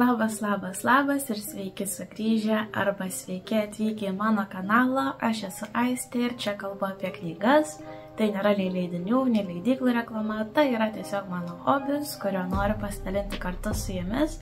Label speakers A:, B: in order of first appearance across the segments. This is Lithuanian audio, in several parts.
A: Labas ir sveiki sugrįžę arba sveiki atvykę į mano kanalą. Aš esu Aistė ir čia kalbu apie knygas. Tai nėra nei leidinių, nei leidyklų reklama, tai yra tiesiog mano hobis, kurio noriu pasidalinti kartu su jumis.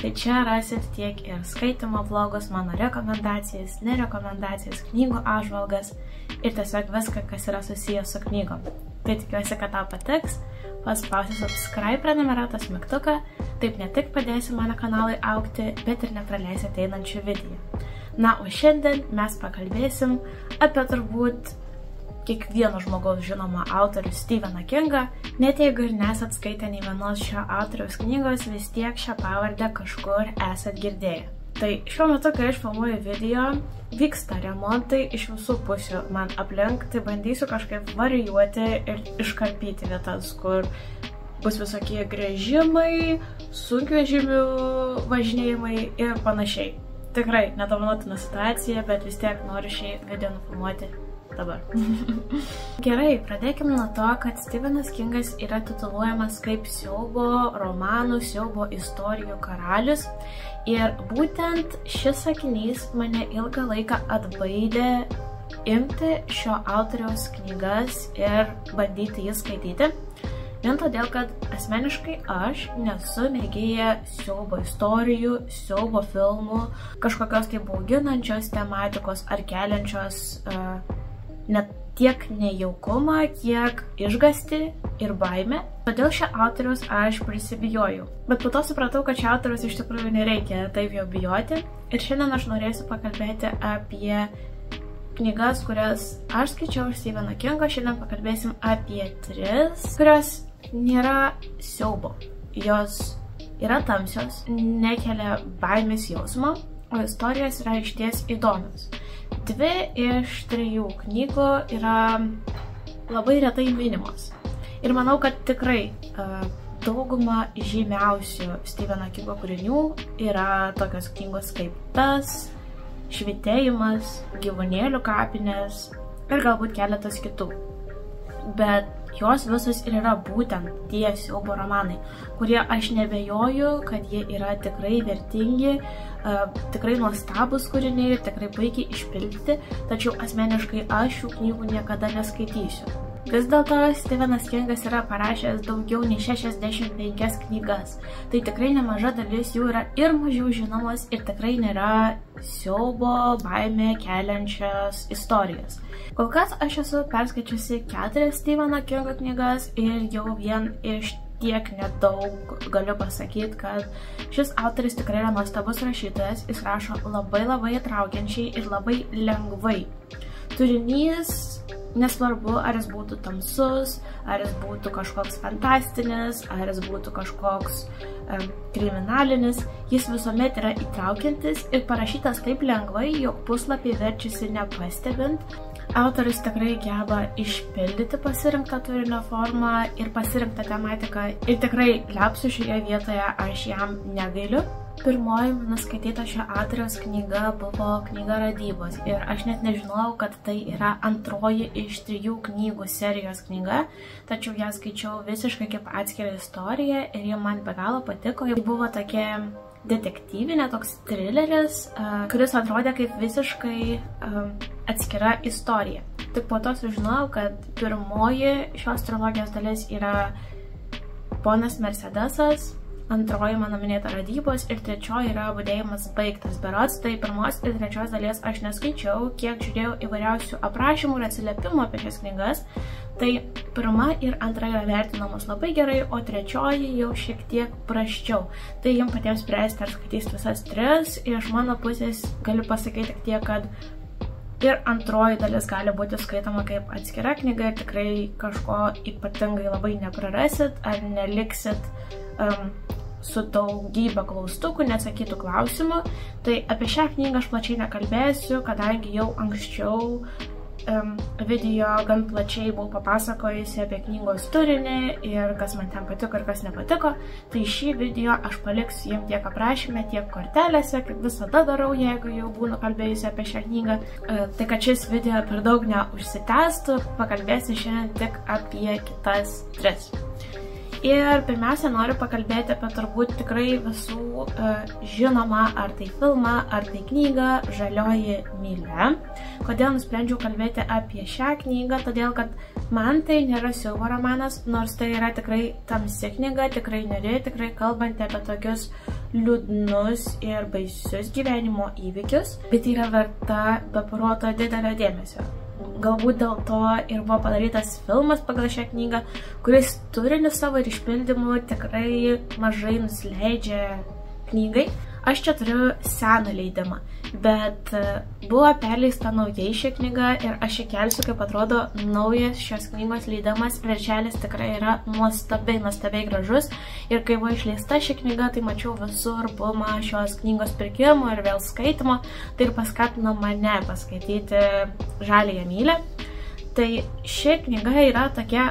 A: Tai čia rasit tiek ir skaitimo vlogus, mano rekomendacijas, nerekomendacijas, knygų apžvalgas ir tiesiog viską, kas yra susijęs su knygom. Tai tikiuosi, kad tau patiks. Paspausi subscribe prenumeratą mygtuką, taip ne tik padėsi mano kanalui augti, bet ir nepraleisi ateinančių video. Na, o šiandien mes pakalbėsim apie turbūt kiekvieno žmogaus žinomą autorių Stepheną Kingą. Net jeigu ir nesat skaitę nei vienos šio autoriaus knygos, vis tiek šią pavardę kažkur esat girdėję. Tai šiuo metu, kai aš filmuoju video, vyksta remontai iš visų pusių man aplink, tai bandysiu kažkaip varijuoti ir iškarpyti vietas, kur bus visokie gręžimai, sunkvežimių važinėjimai ir panašiai. Tikrai nedovanotina situacija, bet vis tiek noriu šį video nufilmuoti dabar. Gerai, pradėkime nuo to, kad Stephenas Kingas yra tituluojamas kaip siaubo romanų, siaubo istorijų karalius. Ir būtent šis sakinys mane ilgą laiką atbaidė imti šio autoriaus knygas ir bandyti jį skaityti. Vien todėl, kad asmeniškai aš nesu mėgėja siaubo istorijų, siaubo filmų, kažkokios tai bauginančios tematikos ar keliančios net tiek nejaukumą, kiek išgąstį ir baimę. Todėl šio autoriaus aš prisibijojau. Bet po to supratau, kad šio autoriaus iš tikrųjų nereikia taip jau bijoti. Ir šiandien aš norėsiu pakalbėti apie knygas, kurias aš skaičiau iš Stepheno Kingo. Šiandien pakalbėsim apie 3, kurios nėra siaubo. Jos yra tamsios, nekelia baimės jausmo, o istorijos yra išties įdomios. 2 iš 3 knygų yra labai retai minimos. Ir manau, kad tikrai dauguma žymiausių Stepheno Kingo kūrinių yra tokios knygos kaip Tas, Švytėjimas, Gyvūnėlių kapinės ir galbūt keletas kitų. Bet jos visos ir yra būtent tie siaubo romanai, kurie aš nebejoju, kad jie yra tikrai vertingi, tikrai nuostabus kūriniai, tikrai puikiai išpildyti, tačiau asmeniškai aš šių knygų niekada neskaitysiu. Vis dėlto Stephenas Kingas yra parašęs daugiau nei 65 knygas. Tai tikrai nemaža dalis jų yra ir mažiau žinomos ir tikrai nėra siaubo, baimę keliančios istorijos. Kol kas aš esu perskaičiusi 4 Stepheno Kingo knygas ir jau vien iš tiek nedaug galiu pasakyti, kad šis autoris tikrai yra nuostabus rašytojas. Jis rašo labai įtraukiančiai ir labai lengvai. Turinys, nesvarbu, ar jis būtų tamsus, ar jis būtų kažkoks fantastinis, ar jis būtų kažkoks kriminalinis, jis visuomet yra įtraukiantis ir parašytas taip lengvai, jog puslapį verčiasi nepastebint. Autorius tikrai geba išpildyti pasirinktą turinio formą ir pasirinktą tematiką ir tikrai liapsiu šioje vietoje aš jam negailiu. Pirmoji mano skaityta šio autoriaus knyga buvo knyga Radybos ir aš net nežinojau, kad tai yra antroji iš 3 knygų serijos knyga, tačiau ją skaičiau visiškai kaip atskirą istoriją ir ji man be galo patiko. Ji buvo tokia detektyvinė, toks trileris, kuris atrodė kaip visiškai atskira istorija. Tik po to sužinojau, kad pirmoji šios trilogijos dalis yra Ponas Mercedesas, antroji mano minėta Radybos ir 3 yra Budėjimas baigtas. Berods, tai 1 ir 3 dalies aš neskaičiau, kiek žiūrėjau įvairiausių aprašymų ir atsiliepimų apie šias knygas. Tai 1 ir 2 yra vertinamos labai gerai, o 3 jau šiek tiek prasčiau. Tai jums patiems spręsti, ar skaitys visas 3. Ir iš mano pusės galiu pasakyti tik tiek, kad ir 2 dalis gali būti skaitoma kaip atskira knyga ir tikrai kažko ypatingai labai neprarasit ar neliksit su daugybė klaustukų, neatsakytų klausimų. Tai apie šią knygą aš plačiai nekalbėsiu, kadangi jau anksčiau video gan plačiai buvau papasakojusi apie knygos turinį ir kas man ten patiko ir kas nepatiko. Tai šį video aš paliksiu jums tiek aprašyme, tiek kortelėse, kaip visada darau, jeigu jau būnu kalbėjusi apie šią knygą. Tai kad šis video per daug neužsitęstų, pakalbėsiu šiandien tik apie kitas 3. Ir pirmiausia, noriu pakalbėti apie turbūt tikrai visų žinomą ar tai filmą, ar tai knygą Žalioji mylia. Kodėl nusprendžiau kalbėti apie šią knygą? Todėl, kad man tai nėra siaubo romanas, nors tai yra tikrai tamsi knyga, tikrai niūri, tikrai kalbanti apie tokius liūdnus ir baisius gyvenimo įvykius, bet yra verta be proto didelio dėmesio. Galbūt dėl to ir buvo padarytas filmas pagal šią knygą, kuris turiniu savo ir išpildymu tikrai mažai nusileidžia knygai. Aš čia turiu seną leidimą, bet buvo perleista naujai ši knyga ir aš įkelsiu, kaip atrodo naujas šios knygos leidimas. Viršelis tikrai yra nuostabiai gražus ir kai buvo išleista ši knyga, tai mačiau visur bumą šios knygos pirkimo ir vėl skaitimo, tai ir paskatino mane paskaityti Žaliąją mylią. Tai ši knyga yra tokia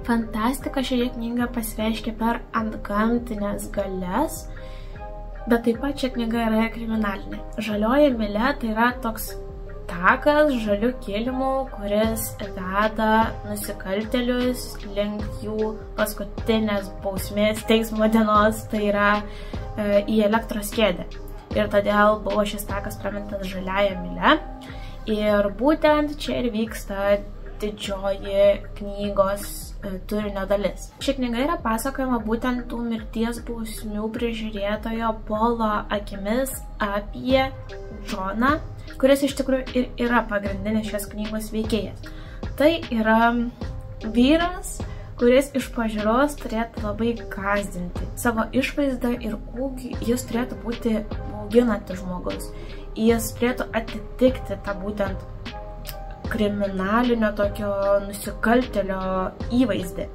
A: fantastika šioje knygoje pasireiškia per antgamtinės galias, bet taip pat ši knyga yra kriminalinė. Žalioji mylia tai yra toks takas žaliu kilimu, kuris veda nusikaltėlius link jų paskutinės bausmės teismo dienos, tai yra į elektros kėdę. Ir todėl buvo šis takas pramintas Žaliąja mylia. Ir būtent čia ir vyksta didžioji knygos turinio dalis. Ši knyga yra pasakojama būtent tų mirties bausmių prižiūrėtojo Polo akimis apie Džoną, kuris iš tikrųjų ir yra pagrindinis šios knygos veikėjas. Tai yra vyras, kuris iš pažiūros turėtų labai gąsdinti. Savo išvaizdą ir ūgį jis turėtų būti bauginantis žmogus. Jis turėtų atitikti tą būtent kriminalinio tokio nusikaltėlio įvaizdį.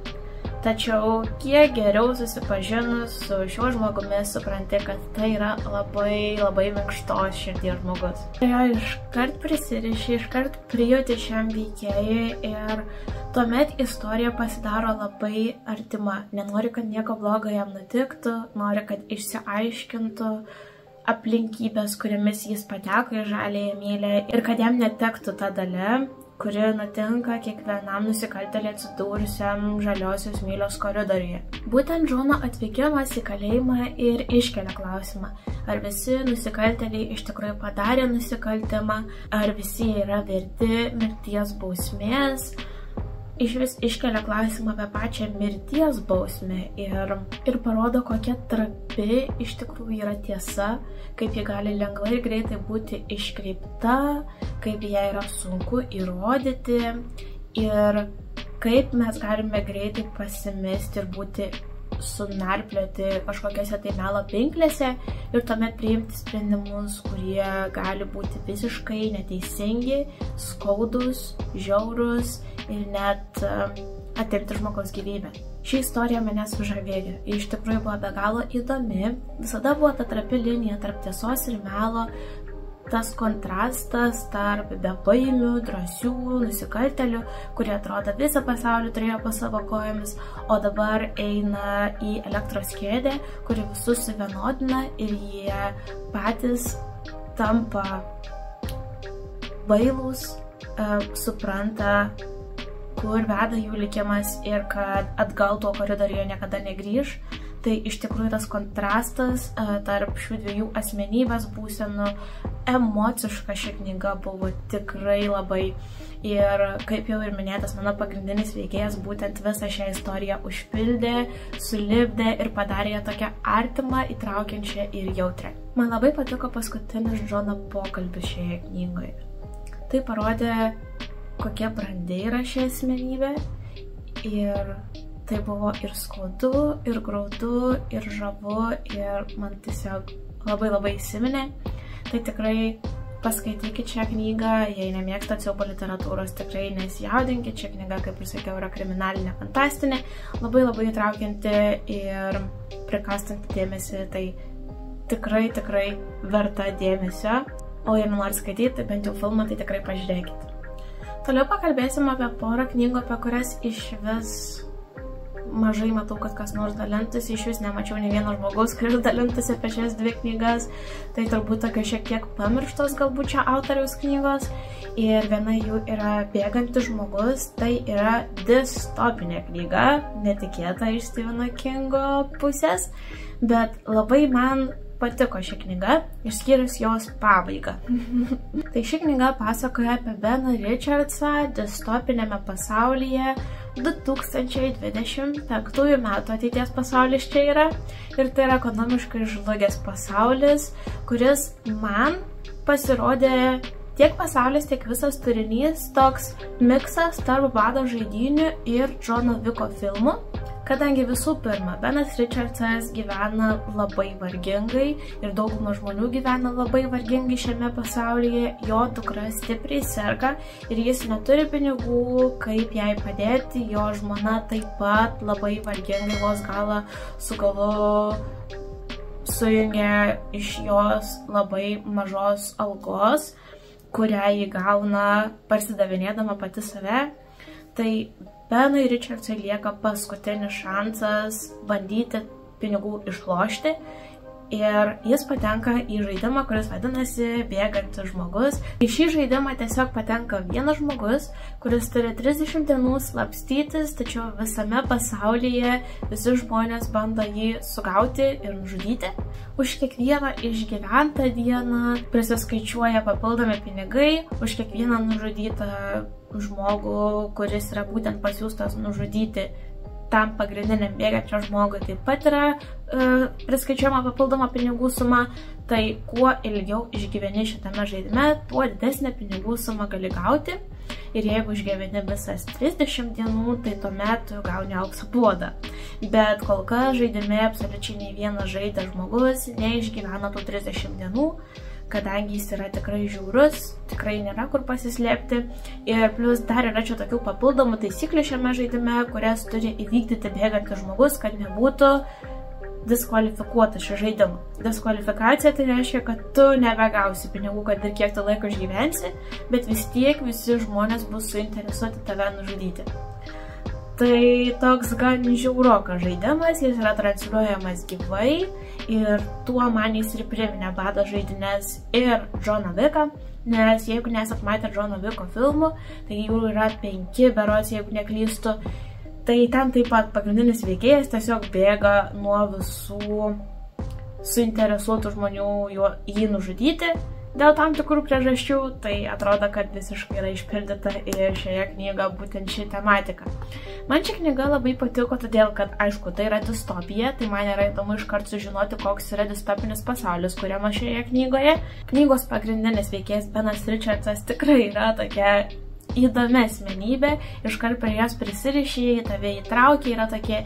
A: Tačiau kiek geriau susipažinus su šiuo žmogumi supranti, kad tai yra labai minkštos širdies žmogus. Jo iškart prisiriši, iškart prijauti šiam veikėjui ir tuomet istorija pasidaro labai artima. Nenori, kad nieko blogo jam nutiktų, nori, kad išsiaiškintų aplinkybės, kuriamis jis pateko į Žaliąją mylią ir kad jam netektų ta dalia, kuri nutinka kiekvienam nusikaltėliui atsidūrusiam Žaliosios mylios koridoriuje. Būtent Džono atvykimas į kalėjimą ir iškelia klausimą, ar visi nusikaltėliai iš tikrųjų padarė nusikaltimą, ar visi yra verti mirties bausmės. Iš vis iškelia klausimą apie pačią mirties bausmę ir parodo, kokia trapi iš tikrųjų yra tiesa, kaip ji gali lengvai ir greitai būti iškreipta, kaip ją yra sunku įrodyti ir kaip mes galime greitai pasimesti ir būti sunarplioti kažkokiose tai melo pinklėse ir tuomet priimti sprendimus, kurie gali būti visiškai neteisingi, skaudus, žiaurus ir net atimti žmogaus gyvybę. Ši istorija mane sužavėjo. Ji iš tikrųjų buvo be galo įdomi. Visada buvo ta trapi linija tarp tiesos ir melo, tas kontrastas tarp bebaimių, drąsių, nusikaltėlių, kurie atrodo visą pasaulį turėjo po savo kojomis, o dabar eina į elektros kėdę, kuri visus suvienodina ir jie patys tampa bailūs, supranta, kur veda jų likimas ir kad atgal tuo koridoriuje niekada negrįž. Tai iš tikrųjų tas kontrastas tarp šių dviejų asmenybės būsenų, emociška ši knyga buvo tikrai labai. Ir kaip jau ir minėtas, mano pagrindinis veikėjas būtent visą šią istoriją užpildė, sulipdė ir padarė ją tokią artimą, įtraukiančią ir jautrią. Man labai patiko paskutinis Džono pokalbis šioje knygoje. Tai parodė, kokia brandi yra ši asmenybė ir tai buvo ir skaudu, ir graudu, ir žavu ir man tiesiog labai įsiminė. Tai tikrai paskaitykit šią knygą, jei nemėgstat siaubo literatūros, tikrai nesijaudinkit. Ši knyga, kaip ir sakiau, yra kriminalinė, fantastinė, labai įtraukianti ir prikastanti dėmesį, tai tikrai verta dėmesio. O jei nori skaityti, tai bent jau filmą, tai tikrai pažiūrėkit. Toliau pakalbėsim apie porą knygų, apie kurias iš vis mažai matau, kad kas nors dalintųsi, iš vis nemačiau ne vieno žmogaus, kuris dalintųsi apie šias dvi knygas, tai turbūt tokia šiek tiek pamirštos galbūt čia autoriaus knygos. ir viena jų yra Bėgantis žmogus, tai yra distopinė knyga, netikėta iš Stepheno Kingo pusės, bet labai man patiko ši knyga, išskyrus jos pabaigą. Tai ši knyga pasakoja apie Beną Richardsą distopinėme pasaulyje 2025 metų ateities pasaulis čia yra. Ir tai yra ekonomiškai žlugęs pasaulis, kuris man pasirodė tiek pasaulis, tiek visas turinys toks miksas tarp Bado žaidynių ir Johno Wicko filmų. Kadangi visų pirma, Benas Richardsas gyvena labai vargingai ir dauguma žmonių gyvena labai vargingai šiame pasaulyje, jo dukra stipriai serga ir jis neturi pinigų, kaip jai padėti, jo žmona taip pat labai vargingai vos galą su galu sujungia iš jos labai mažos algos, kurią jį gauna parsidavinėdama pati save. Tai Benui Richardsui lieka paskutinis šansas bandyti pinigų išlošti ir jis patenka į žaidimą, kuris vadinasi Bėgantis žmogus. Į šį žaidimą tiesiog patenka vienas žmogus, kuris turi 30 dienų slapstytis, tačiau visame pasaulyje visi žmonės bando jį sugauti ir nužudyti. Už kiekvieną išgyventą dieną prisiskaičiuoja papildomi pinigai, už kiekvieną nužudytą žmogų, kuris yra būtent pasiųstas nužudyti tam pagrindiniam bėgančio žmogui, taip pat yra priskaičiuojama papildoma pinigų suma. Tai kuo ilgiau išgyveni šitame žaidime, tuo didesnę pinigų sumą gali gauti. Ir jeigu išgyveni visas 30 dienų, tai tuomet tu gauni aukso puodą. Bet kol kas žaidime absoliučiai nei vienas žaidęs žmogus neišgyvena tų 30 dienų, kadangi jis yra tikrai žiaurus, tikrai nėra kur pasislėpti. Ir plus dar yra čia tokių papildomų taisyklių šiame žaidime, kurias turi įvykdyti bėgantis žmogus, kad nebūtų diskvalifikuotas šio žaidimo. Diskvalifikacija tai reiškia, kad tu nebegausi pinigų, kad ir kiek tu laiko išgyvensi, bet vis tiek visi žmonės bus suinteresuoti tave nužudyti. Tai toks gan žiaurokas žaidimas, jis yra transliuojamas gyvai ir tuo man jis ir priminė Bado žaidynės ir Johną Wicką, nes jeigu nesat matę Johno Wicko filmų, tai jų yra 5 berods, jeigu neklystu. Tai ten taip pat pagrindinis veikėjas tiesiog bėga nuo visų suinteresuotų žmonių jį nužudyti dėl tam tikrų priežasčių. Tai atrodo, kad visiškai yra išpildyta ir šioje knygoje būtent ši tematika. Man ši knyga labai patiko, todėl kad, aišku, tai yra distopija, tai man yra įdomu iškart sužinoti, koks yra distopinis pasaulis, kuriama šioje knygoje. Knygos pagrindinis veikėjas Benas Richardsas tikrai yra tokia įdomi asmenybė, iškart prie jos prisiriši, į tave įtraukia, yra tokia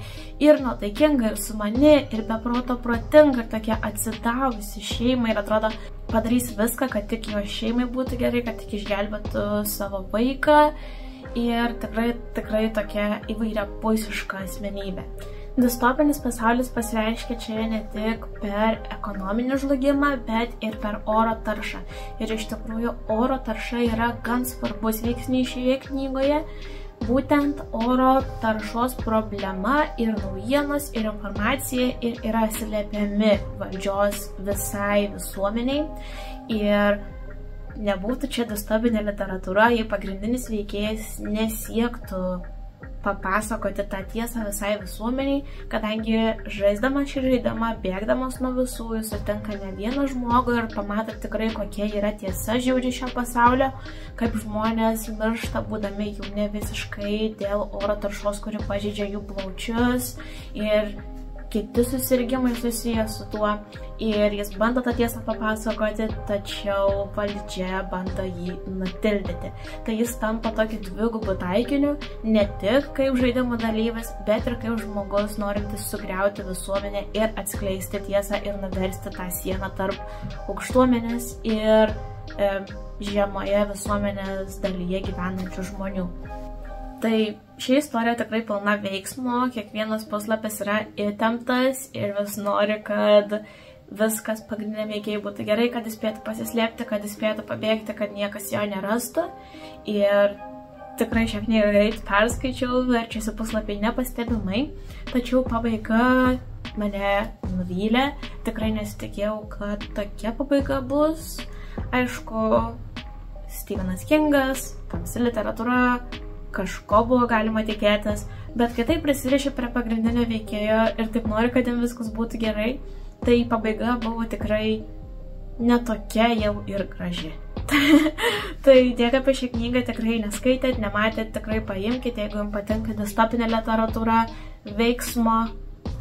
A: ir nuotaikinga, ir sumani, ir be proto protinga, ir tokia atsidavusi šeimai, ir atrodo padarys viską, kad tik jo šeimai būtų gerai, kad tik išgelbėtų savo vaiką, ir tikrai tokia įvairiapusiška asmenybė. Distopinis pasaulis pasireiškia čia ne tik per ekonominį žlugimą, bet ir per oro taršą. Ir iš tikrųjų oro tarša yra gan svarbus veiksnys šioje knygoje. Būtent oro taršos problema ir naujienos, ir informacija ir yra slėpiami valdžios visai visuomeniai. Ir nebūtų čia distopinė literatūra, jei pagrindinis veikėjas nesiektų papasakoti tą tiesą visai visuomeniai, kadangi žaisdamas šį žaidimą, bėgdamas nuo visų, jis sutinka ne vieną žmogų ir pamato tikrai, kokia yra tiesa žiauri šio pasaulio, kaip žmonės miršta būdami jauni visiškai dėl oro taršos, kuri pažeidžia jų plaučius ir kiti susirgimai susiję su tuo. Ir jis bando tą tiesą papasakoti, tačiau valdžia bando jį nutildyti. Tai jis tampa tokį dvigubų taikinių, ne tik kaip žaidimo dalyvis, bet ir kaip žmogus norintis sugriauti visuomenę ir atskleisti tiesą ir nuversti tą sieną tarp aukštuomenės ir žemoje visuomenės dalyje gyvenančių žmonių. Tai ši istorija tikrai pilna veiksmo, kiekvienas puslapis yra įtemptas ir vis nori, kad viskas pagrindiniam veikėjai būtų gerai, kad jis spėtų pasislėpti, kad jis spėtų pabėgti, kad niekas jo nerastų. Ir tikrai šią knygą greit perskaičiau, verčiasi puslapiai nepastebimai, tačiau pabaiga mane nuvylė. Tikrai nesitikėjau, kad tokia pabaiga bus. Aišku, Stephenas Kingas, tamsi literatūra, kažko buvo galima tikėtis, bet kai tai prisiriši prie pagrindinio veikėjo ir taip nori, kad jam viskas būtų gerai, tai pabaiga buvo tikrai netokia jau ir graži. Tai tiek apie šią knygą tikrai neskaitėt, nematėt, tikrai paimkite, jeigu jums patinka distopinė literatūra, veiksmo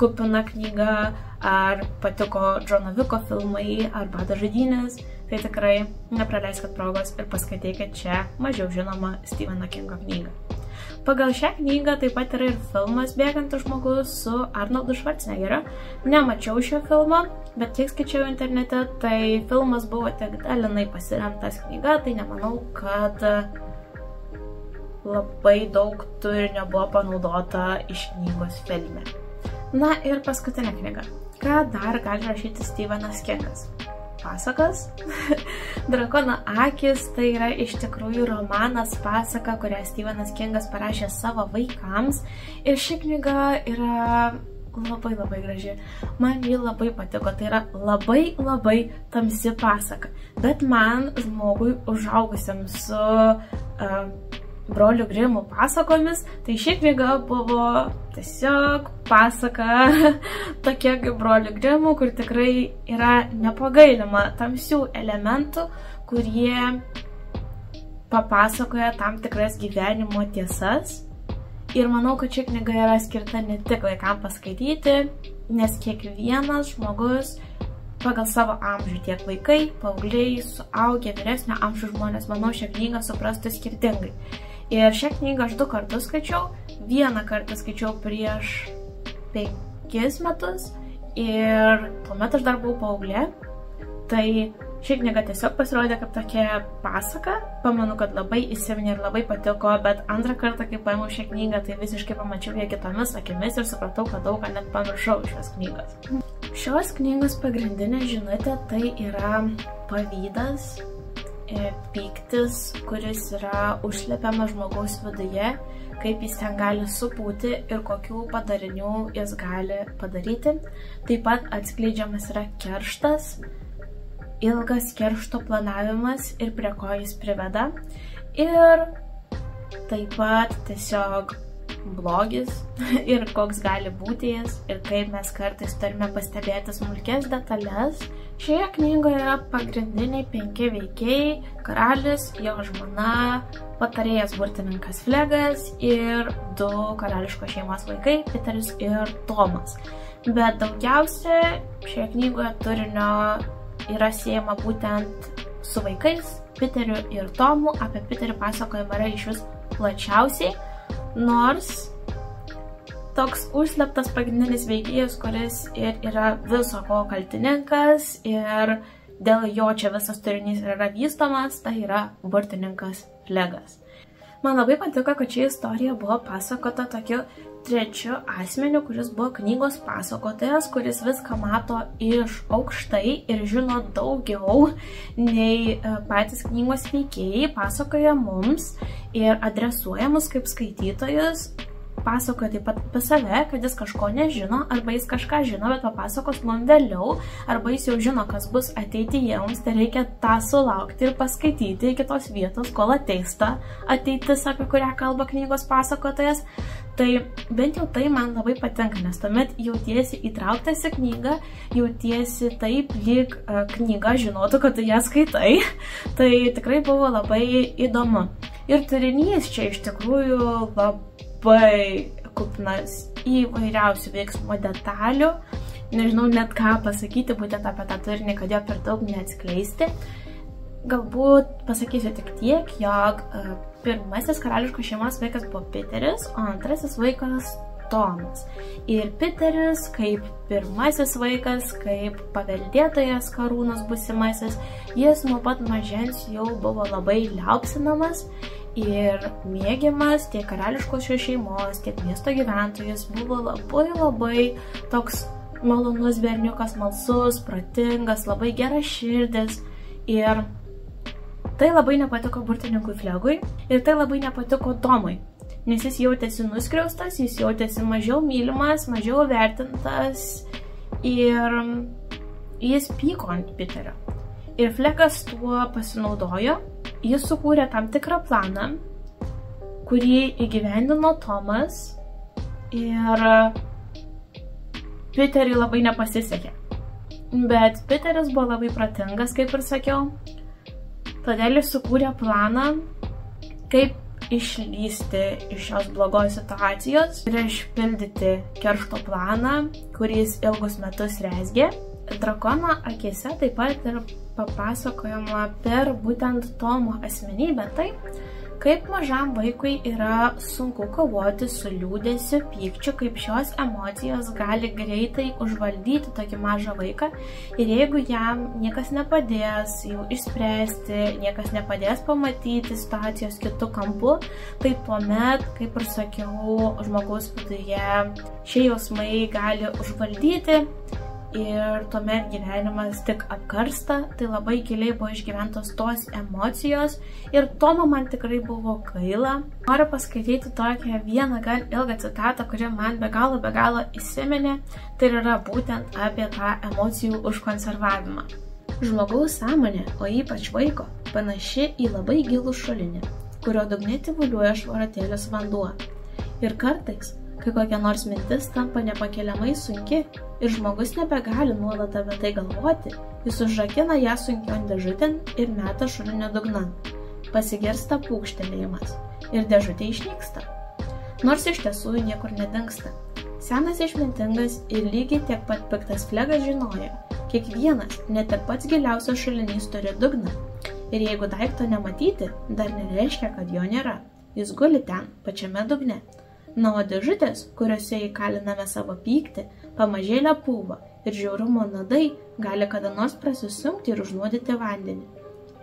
A: kupina knyga, ar patiko Džono Viko filmai, ar Bado žaidynės, tai tikrai nepraleiskit progos ir paskaitykit čia mažiau žinomą Stepheno Kingo knygą. Pagal šią knygą taip pat yra ir filmas Bėgantis žmogus su Arnoldu Schwarzeneggeriu. Nemačiau šio filmo, bet kiek skaičiau internete, tai filmas buvo tik dalinai pasiremtas knyga, tai nemanau, kad labai daug turinio buvo panaudota iš knygos filme. Na ir paskutinė knyga. Ką dar gali rašyti Stephenas Kingas? Pasakas. Drakono akys tai yra iš tikrųjų romanas pasaka, kurią Stephenas Kingas parašė savo vaikams. Ir ši knyga yra labai graži. Man ji labai patiko. Tai yra labai tamsi pasaka. Bet man, žmogui užaugusiam su brolių Grimų pasakomis, tai ši knyga buvo tiesiog pasaka tokia kaip brolių Grimų, kur tikrai yra nepagailima tamsių elementų, kurie papasakoja tam tikras gyvenimo tiesas. Ir manau, kad ši knyga yra skirta ne tik vaikams paskaityti, nes kiekvienas žmogus pagal savo amžių, tiek vaikai, paaugliai, suaugę, vyresnio amžiaus žmonės, manau, šią knygą suprastų skirtingai. Ir šią knygą aš 2 kartus skaičiau. Vieną kartą skaičiau prieš 5 metus ir tuomet aš dar buvau paauglė. Tai ši knyga tiesiog pasirodė kaip tokia pasaka. Pamenu, kad labai įsiminė ir labai patiko, bet antrą kartą, kai paėmiau šią knygą, tai visiškai pamačiau ją kitomis akimis ir supratau, kad daug ką net pamiršau šios knygos. Šios knygos pagrindinė žinutė tai yra pavydas, pyktis, kuris yra užslepiamas žmogaus viduje, kaip jis ten gali supūti ir kokių padarinių jis gali padaryti. Taip pat atskleidžiamas yra kerštas, ilgas keršto planavimas ir prie ko jis priveda. Ir taip pat tiesiog blogis ir koks gali būti jis ir kaip mes kartais turime pastebėti smulkės detalės. Šioje knygoje yra pagrindiniai 5 veikėjai: karalius, jo žmona, patarėjas burtininkas Flegas ir 2 karališkos šeimos vaikai, Piteris ir Tomas. Bet daugiausia šioje knygoje turinio yra siejama būtent su vaikais, Piteriu ir Tomu. Apie Piterį pasakojama yra iš vis plačiausiai, nors toks užsleptas pagrindinis veikėjas, kuris ir yra viso ko kaltininkas ir dėl jo čia visas turinys yra vystomas, tai yra burtininkas Flegas. Man labai patiko, kad ši istorija buvo pasakota tokiu trečiu asmeniu, kuris buvo knygos pasakotojas, kuris viską mato iš aukštai ir žino daugiau nei patys knygos veikėjai, pasakoja mums ir adresuoja mus kaip skaitytojus. Pasakoja taip pat apie save, kad jis kažko nežino, arba jis kažką žino, bet papasakos mums vėliau, arba jis jau žino, kas bus ateityje, mums tai reikia tą sulaukti ir paskaityti iki tos vietos, kol ateis ta ateitis, apie kurią kalba knygos pasakotojas. Tai bent jau tai man labai patinka, nes tuomet jautiesi įtrauktas į knygą, jautiesi taip, lyg knyga žinotų, kad tu ją skaitai. Tai tikrai buvo labai įdomu. Ir turinys čia iš tikrųjų labai kupinas įvairiausių veiksmo detalių. Nežinau net ką pasakyti būtent apie tą turinį, kad jo per daug neatskleisti. Galbūt pasakysiu tik tiek, jog pirmasis karališkos šeimos vaikas buvo Piteris, o antrasis vaikas Tomas. Ir Piteris kaip pirmasis vaikas, kaip paveldėtojas karūnos būsimasis, jis nuo pat mažens jau buvo labai liaupsinamas ir mėgiamas tiek karališkosios šeimos, tiek miesto gyventojus. Buvo labai toks malonus berniukas, smalsus, protingas, labai geraširdis. Ir tai labai nepatiko burtininkui Flegui ir tai labai nepatiko Tomui, nes jis jautėsi nuskriaustas, jis jautėsi mažiau mylimas, mažiau vertintas ir jis pyko ant Piterio. Ir Flegas tuo pasinaudojo jis sukūrė tam tikrą planą, kurį įgyvendino Tomas ir Piteriui labai nepasisekė. Bet Piteris buvo labai protingas, kaip ir sakiau, todėl jis sukūrė planą, kaip išlįsti iš šios blogos situacijos ir išpildyti keršto planą, kuris ilgus metus rezgė. Drakono akyse taip pat ir papasakojama per būtent Tomo asmenybę taip, kaip mažam vaikui yra sunku kovoti su liūdesiu, pykčiu, kaip šios emocijos gali greitai užvaldyti tokį mažą vaiką ir jeigu jam niekas nepadės jų išspręsti, niekas nepadės pamatyti situacijos kitų kampų, tai tuomet, kaip ir sakiau, žmogaus viduje šie jausmai gali užvaldyti ir tuomet gyvenimas tik apkarsta, tai labai giliai buvo išgyventos tos emocijos ir Tomo man tikrai buvo gaila. Noriu paskaityti tokią vieną gan ilgą citatą, kuri man be galo įsiminė, tai yra būtent apie tą emocijų užkonservavimą. Žmogaus sąmonė, o ypač vaiko, panaši į labai gilų šulinį, kurio dugne tyvuliuoja švarotėlis vanduo. Ir kartais, kai kokia nors mintis tampa nepakeliamai sunki ir žmogus nebegali nuolat apie tai galvoti, jis užrakina ją sunkion dėžutėn ir meta šulinio dugnan. Pasigirsta pūkštelėjimas ir dėžutė išnyksta. Nors iš tiesų niekur nedingsta. Senas išmintingas ir lygiai tiek pat piktas Flegas žinojo, kiekvienas, net ir pats giliausias šulinys turi dugną. Ir jeigu daikto nematyti, dar nereiškia, kad jo nėra. Jis guli ten, pačiame dugne. Na, o dėžutės, kuriuose įkaliname savo pyktį, pamažėlę pūva ir žiaurumo nuodai gali kada nors prasisunkti ir užnuodyti vandenį.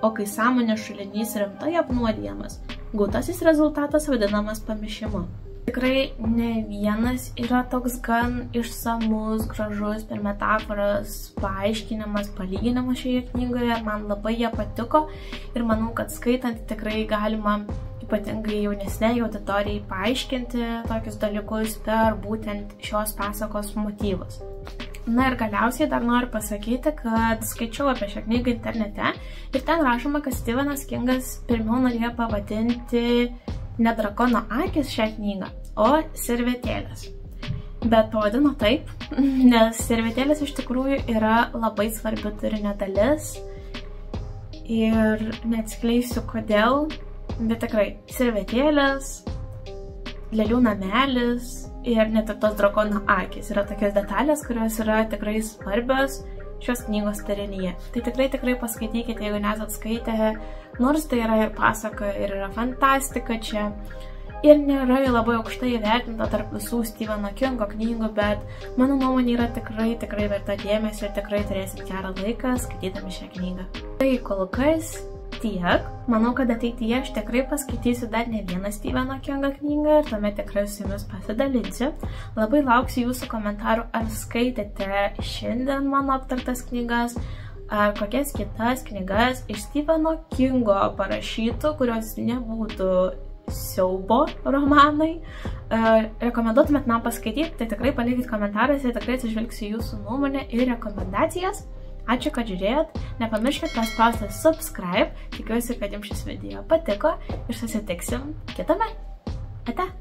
A: O kai sąmonės šulinys rimtai apnuodijamas, gautasis rezultatas vadinamas pamišimu. Tikrai ne vienas yra toks gan išsamus, gražus per metaforas paaiškinimas, palyginimas šioje knygoje, man labai jie patiko ir manau, kad skaitant tikrai galima ypatingai jaunesnei auditorijai paaiškinti tokius dalykus per būtent šios pasakos motyvus. Na ir galiausiai dar noriu pasakyti, kad skaičiau apie šią knygą internete ir ten rašoma, kad Stephenas Kingas pirmiau norėjo pavadinti ne Drakono akys šią knygą, o Servetėlės. Bet pavadino taip, nes servetėlės iš tikrųjų yra labai svarbi turinio dalis ir neatskleisiu kodėl. Bet tikrai, servetėlės, lėlių namelis ir net ir tos drakono akys yra tokios detalės, kurios yra tikrai svarbios šios knygos turinyje. Tai tikrai paskaitykite, jeigu nesat skaitę, nors tai yra ir pasaka, ir yra fantastika čia. Ir nėra labai aukštai įvertinta tarp visų Stepheno Kingo knygų, bet mano nuomonė yra tikrai verta dėmesio ir tikrai turėsit gerą laiką skaitydami šią knygą. Tai kol kas tiek. Manau, kad ateityje aš tikrai paskaitysiu dar ne vieną Stepheno Kingo knygą ir tuomet tikrai su jumis pasidalinsiu. Labai lauksiu jūsų komentarų, ar skaitėte šiandien mano aptartas knygas, ar kokias kitas knygas iš Stepheno Kingo parašytų, kurios nebūtų siaubo romanai. Rekomenduotumėt man paskaityti, tai tikrai palikit komentaruose, tikrai atsižvelgsiu jūsų nuomonę ir rekomendacijas. Ačiū, kad žiūrėjot, nepamirškit paspausti subscribe, tikiuosi, kad jums šis video patiko ir susitiksim kitame. Ate!